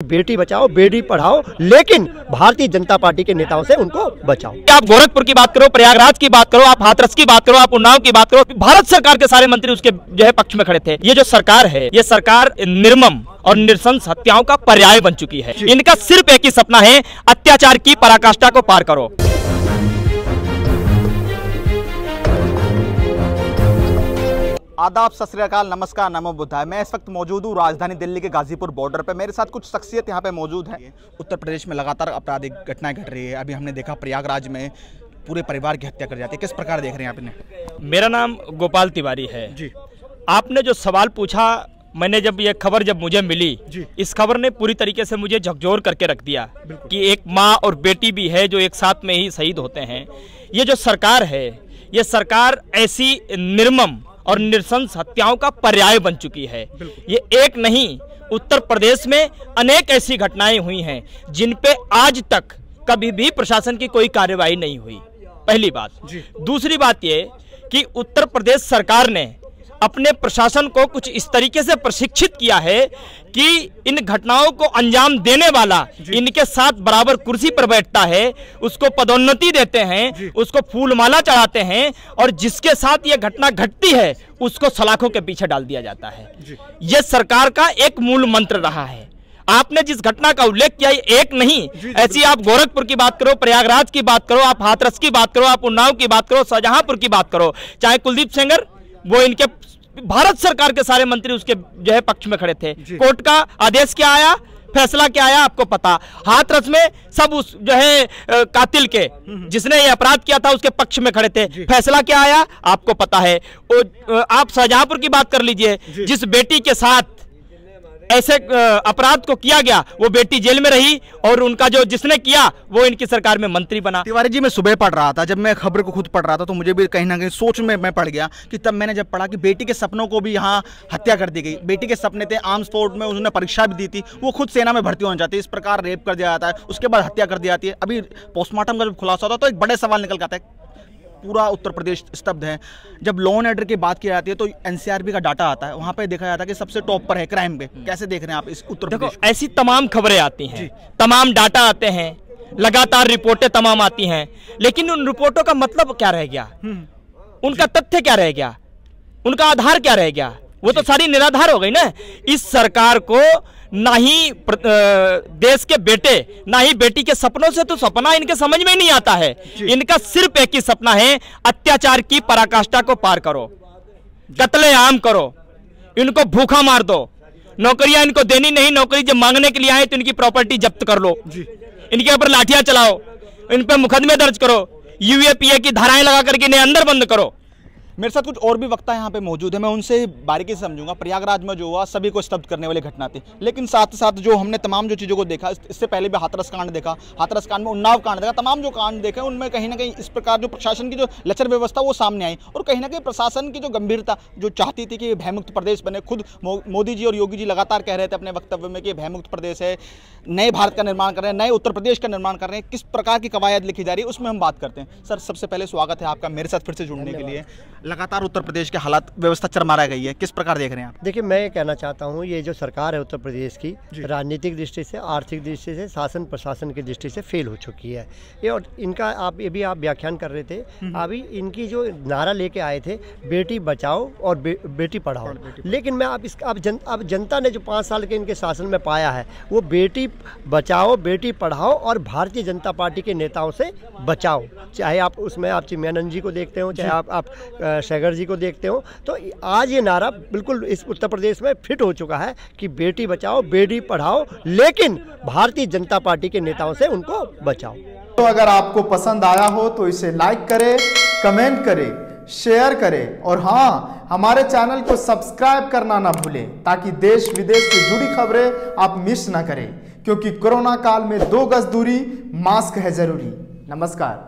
बेटी बचाओ बेटी पढ़ाओ, लेकिन भारतीय जनता पार्टी के नेताओं से उनको बचाओ। आप गोरखपुर की बात करो, प्रयागराज की बात करो, आप हाथरस की बात करो, आप उन्नाव की बात करो, भारत सरकार के सारे मंत्री उसके जो है पक्ष में खड़े थे। ये जो सरकार है, ये सरकार निर्मम और नृशंस हत्याओं का पर्याय बन चुकी है। इनका सिर्फ एक ही सपना है, अत्याचार की पराकाष्ठा को पार करो। आदाब, सत श्री अकाल, नमस्कार, नमो बुद्धाय। मैं इस वक्त मौजूद हूँ राजधानी दिल्ली के गाजीपुर बॉर्डर पे। मेरे साथ कुछ शख्सियत यहाँ पे मौजूद हैं। उत्तर प्रदेश में लगातार आपराधिक घटनाएं घट रही है। अभी हमने देखा प्रयागराज में पूरे परिवार की हत्या कर जाती है। किस प्रकार देख रहे हैं आपने? मेरा नाम गोपाल तिवारी है जी। आपने जो सवाल पूछा, मैंने जब ये खबर जब मुझे मिली, इस खबर ने पूरी तरीके से मुझे झकझोर करके रख दिया कि एक माँ और बेटी भी है जो एक साथ में ही शहीद होते हैं। ये जो सरकार है, ये सरकार ऐसी निर्मम और नृशंस हत्याओं का पर्याय बन चुकी है। ये एक नहीं, उत्तर प्रदेश में अनेक ऐसी घटनाएं हुई हैं जिन पे आज तक कभी भी प्रशासन की कोई कार्रवाई नहीं हुई। पहली बात। दूसरी बात ये कि उत्तर प्रदेश सरकार ने अपने प्रशासन को कुछ इस तरीके से प्रशिक्षित किया है कि इन घटनाओं को अंजाम देने वाला इनके साथ बराबर कुर्सी पर बैठता है, उसको पदोन्नति देते हैं, उसको फूलमाला चढ़ाते हैं, और जिसके साथ ये घटना घटती है उसको सलाखों के पीछे डाल दिया जाता है। यह सरकार का एक मूल मंत्र रहा है। आपने जिस घटना का उल्लेख किया, ये एक नहीं, ऐसी आप गोरखपुर की बात करो, प्रयागराज की बात करो, आप हाथरस की बात करो, आप उन्नाव की बात करो, शाहजहांपुर की बात करो, चाहे कुलदीप सेंगर, वो इनके भारत सरकार के सारे मंत्री उसके जो है पक्ष में खड़े थे। कोर्ट का आदेश क्या आया, फैसला क्या आया, आपको पता। हाथरस में सब उस जो है कातिल के, जिसने ये अपराध किया था, उसके पक्ष में खड़े थे। फैसला क्या आया, आपको पता है। आप शाहजहांपुर की बात कर लीजिए, जिस बेटी के साथ ऐसे अपराध को किया गया, वो बेटी जेल में रही और उनका जो जिसने किया वो इनकी सरकार में मंत्री बना। तिवारी जी, मैं सुबह पढ़ रहा था, जब मैं खबर को खुद पढ़ रहा था तो मुझे भी कहीं ना कहीं सोच में मैं पड़ गया कि तब मैंने जब पढ़ा कि बेटी के सपनों को भी यहाँ हत्या कर दी गई। बेटी के सपने थे, आर्म्स फोर्स में उसने परीक्षा भी दी थी, वो खुद सेना में भर्ती होना चाहती है, इस प्रकार रेप कर दिया जाता है, उसके बाद हत्या कर दी जाती है। अभी पोस्टमार्टम का जब खुलासा होता है तो एक बड़े सवाल निकल आता है। पूरा उत्तर प्रदेश स्तब्ध है। जब लॉ एंड ऑर्डर की बात की जाती है तो एनसीआरबी का डाटा आता है, वहां पे देखा जाता है कि सबसे टॉप पर है क्राइम पे। कैसे देख रहे हैं आप इस उत्तर प्रदेश? देखो, ऐसी तमाम खबरें आती हैं, तमाम डाटा आते हैं, लगातार रिपोर्टें तमाम आती हैं, लेकिन उन रिपोर्टों का मतलब क्या रह गया? उनका तथ्य क्या रह गया? उनका आधार क्या रह गया? वो तो सारी निराधार हो गई ना। इस सरकार को ना ही देश के बेटे, ना ही बेटी के सपनों से तो सपना इनके समझ में नहीं आता है। इनका सिर्फ एक ही सपना है, अत्याचार की पराकाष्ठा को पार करो, कत्लेआम करो, इनको भूखा मार दो, नौकरियां इनको देनी नहीं, नौकरी जब मांगने के लिए आए तो इनकी प्रॉपर्टी जब्त कर लो, इनके ऊपर लाठियां चलाओ, इन पर मुकदमे दर्ज करो, यूएपीए की धाराएं लगा करके इन्हें अंदर बंद करो। मेरे साथ कुछ और भी वक्ता यहाँ पे मौजूद है, मैं उनसे बारीकी से समझूंगा। प्रयागराज में जो हुआ सभी को स्तब्ध करने वाली घटना थी, लेकिन साथ साथ जो हमने तमाम जो चीज़ों को देखा, इससे पहले भी हाथरस कांड देखा, हाथरस कांड में उन्नाव कांड देखा, तमाम जो कांड देखे उनमें कहीं ना कहीं इस प्रकार जो प्रशासन की जो लचर व्यवस्था वो सामने आई, और कहीं ना कहीं प्रशासन की जो गंभीरता जो चाहती थी कि भयमुक्त प्रदेश बने। खुद मोदी जी और योगी जी लगातार कह रहे थे अपने वक्तव्य में कि भयमुक्त प्रदेश है, नए भारत का निर्माण कर रहे हैं, नए उत्तर प्रदेश का निर्माण कर रहे हैं। किस प्रकार की कवायद लिखी जा रही है उसमें हम बात करते हैं। सर, सबसे पहले स्वागत है आपका मेरे साथ फिर से जुड़ने के लिए। लगातार उत्तर प्रदेश के हालात, व्यवस्था चरमरा गई है, किस प्रकार देख रहे हैं आप? देखिए, मैं ये कहना चाहता हूँ, ये जो सरकार है उत्तर प्रदेश की, राजनीतिक दृष्टि से, आर्थिक दृष्टि से, शासन प्रशासन की दृष्टि से फेल हो चुकी है ये। और इनका आप ये भी आप व्याख्यान कर रहे थे, अभी इनकी जो नारा लेके आए थे, बेटी बचाओ और बेटी पढ़ाओ, लेकिन मैं अब जनता ने जो 5 साल के इनके शासन में पाया है, वो बेटी बचाओ बेटी पढ़ाओ और भारतीय जनता पार्टी के नेताओं से बचाओ। चाहे आप उसमें आप चिन्मयानंद जी को देखते हो, चाहे आप शेखर जी को देखते हो, तो आज ये नारा बिल्कुल इस उत्तर प्रदेश में फिट हो चुका है कि बेटी बचाओ बेटी पढ़ाओ, लेकिन भारतीय जनता पार्टी के नेताओं से उनको बचाओ। तो अगर आपको पसंद आया हो तो इसे लाइक करें, कमेंट करें, शेयर करें, और हाँ, हमारे चैनल को सब्सक्राइब करना ना भूलें ताकि देश विदेश से जुड़ी खबरें आप मिस ना करें, क्योंकि कोरोना काल में 2 गज दूरी, मास्क है जरूरी। नमस्कार।